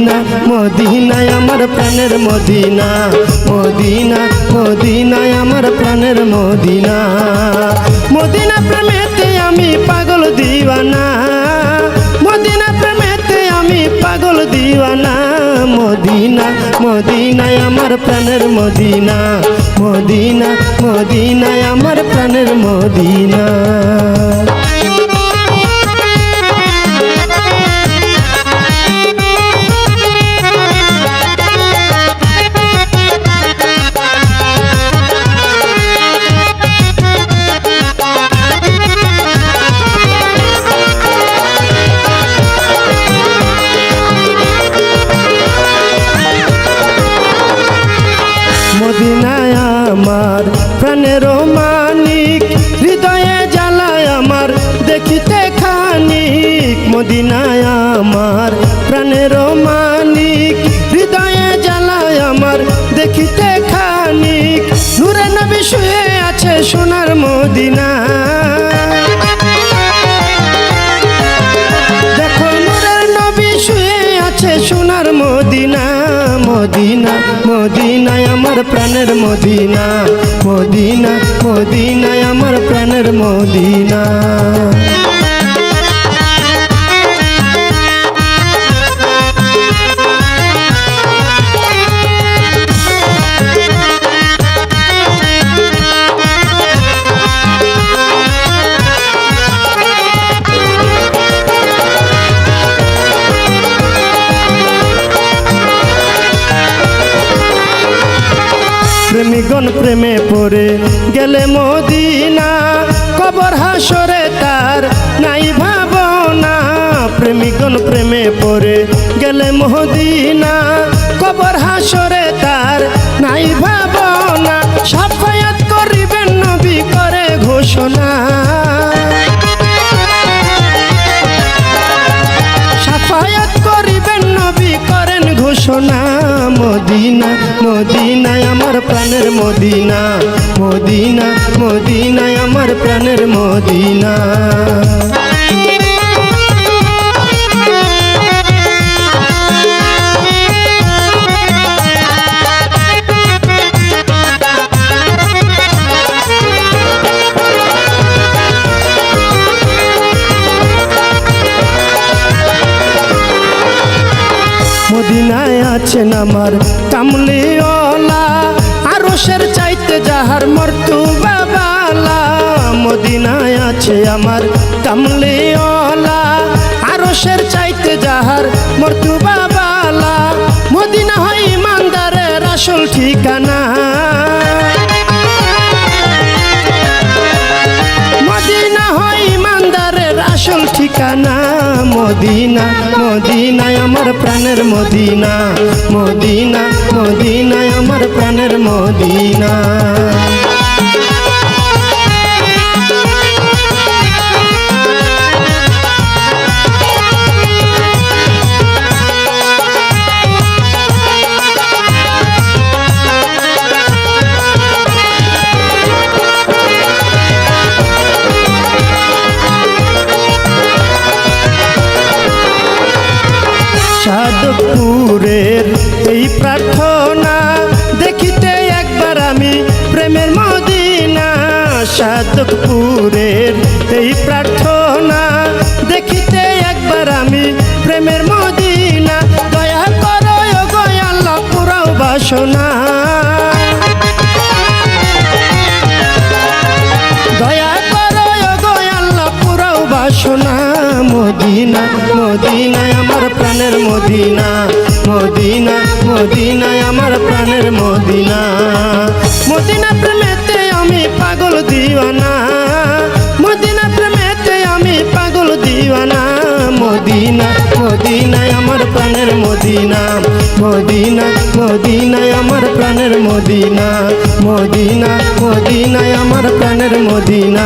Medina মদিনায় আমার প্রাণের মদিনা মদিনা মদিনায় আমার প্রাণের মদিনা মদিনা প্রেমেতে আমি পাগল দিওয়ানা মদিনা প্রেমেতে আমি পাগল দিওয়ানা মদিনা মদিনায় আমার প্রাণের মদিনা মদিনা মদিনায় আমার প্রাণের মদিনা মদিনায় আমার প্রাণের মানিক হৃদয়ে জ্বালায় আমার দেখিতে খানিক মদিনায় আমার প্রাণের মানিক হৃদয়ে জ্বালায় আমার দেখিতে খানিক নূরে নবী শুয়ে আছে সোনার মদিনা দেখো নূরের নবী শুয়ে আছে সোনার মদিনা মদিনা মদিনায় আমার প্রাণের মদিনা মদিনা মদিনায় আমার প্রাণের মদিনা প্রেমিগণ প্রেমে পড়ে গেলে মদিনা কবর হাসরে তার নাই ভাবনা প্রেমিগণ প্রেমে পড়ে গেলে মদিনা কবর হাসরে তার নাই ভাবনা শাফায়াত করিবেন নবী করে ঘোষণা শাফায়াত করিবেন নবী করেন ঘোষণা মদিনা মদিনায় আমার প্রাণের মদিনা মদিনা মদিনায় আমার প্রাণের মদিনা মদিনায় আছেন আমার কামলিওয়ালা আরশের চাইতে যাহার মর্তুবা বালা মদিনায় আছে আমার কামলিওয়ালা আরশের চাইতে যাহার মর্তুবা বালা মদিনা হয় ইমানদারের আসল ঠিকানা মদিনা হয় ইমানদারের আসল ঠিকানা মদিনা মদিনায় আমার প্রাণের মদিনা মদিনা মদিনায় আমার প্রাণের মদিনা সাধকপুরের এই প্রার্থনা দেখিতে একবার আমি প্রেমের মদিনা সাধকপুরের এই প্রার্থনা দেখিতে একবার আমি প্রেমের মদিনা দয়া করো গো আল্লাহ পুরাও বাসনা দয়া করো গো আল্লাহ পুরাও বাসনা মদিনা মদিনায় আমার প্রাণের মদিনা মদিনা মদিনায় আমার প্রাণের মদিনা মদিনা প্রেমেতে আমি পাগল দিওয়ানা মদিনা প্রেমেতে আমি পাগল দিওয়ানা মদিনা মদিনায় আমার প্রাণের মদিনা মদিনা মদিনায় আমার প্রাণের মদিনা মদিনা মদিনায় আমার প্রাণের মদিনা।